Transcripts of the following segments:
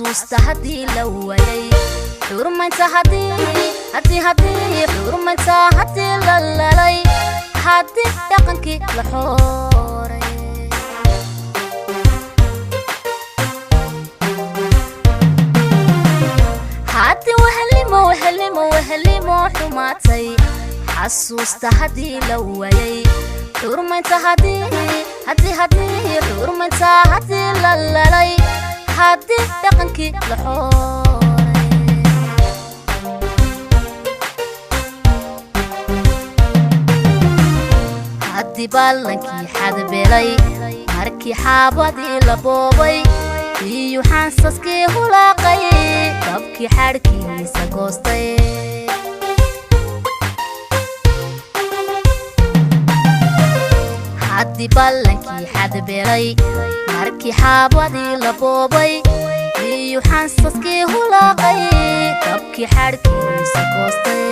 حسوسته هدي لويي حرمتها هدي حرمتها هدي لللي هدي دقنكي لحوري هدي وهلمو حماتي حسوسته هدي لويي حرمتها هدي حرمتها هدي لللي هدي دقنكي لحوري هدي بالنكي حد بلي مركي حابدي لبوبي iyo xansaskii hulaaqay dabkii xarkiisa goostay haddi ballankii xad beelay markii xaabadii la boobay iyo xansaskii hulaaqay dabkii xarkiisa goostay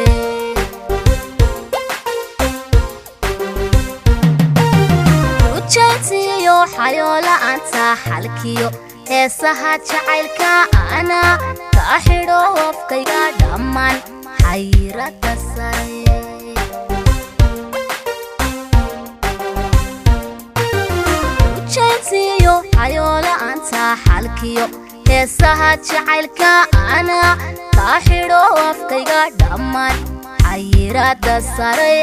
ujeedsiyo xayoola anta xalkiyo heesaha jacaylka ana ka xidho wafkayga dhammaan xayrada sare ujeedsiyo xayoola anta xalkiyo heesaha jacaylka ana ka xidho wafkayga dhammaan xayrada sare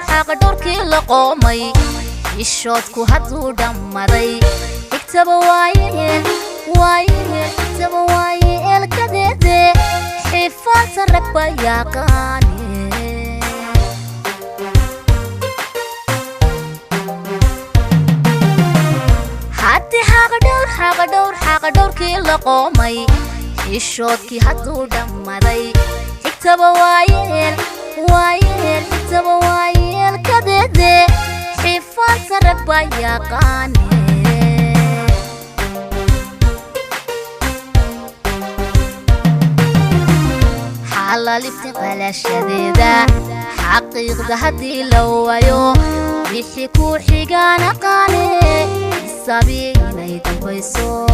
حقدوركي لقومي الشوطكو هدو دمدي اكتب وايه اكتب وايه الكديدي حفاظ الركبة يا قاني حتى حقدوركي لقومي الشوطكي هدو دمدي اكتب وايه اكتب وايه الكديدي حفاظ الركبة يا قاني حلالفتي قلا شديدة حقيقة هدي لويو بيحكو حقانا قاني السابين يدبيسو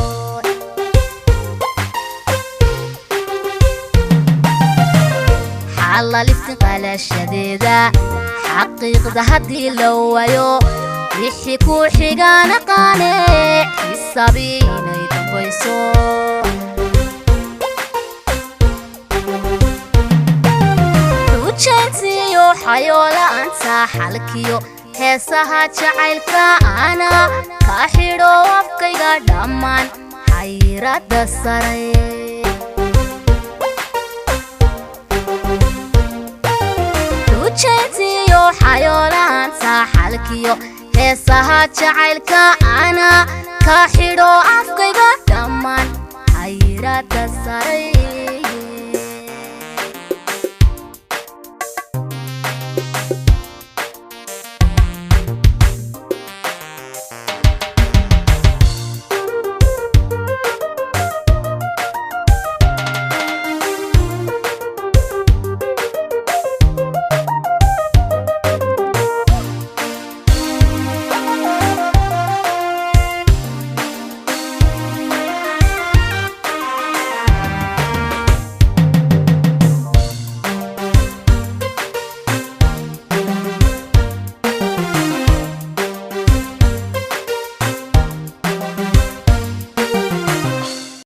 حلالفتي قلا شديدة حقيقة هدي لويو بيحكو حقانا قاني السابين يدبيسو ujeedsiyo xayoola anta xalkiyo heesaha jacaylka ana ka xidho wafkayga dhammaan xayrada sare ujeedsiyo xayoola anta xalkiyo heesaha jacaylka ana ka xidho afkayga dhammaan xayrada sare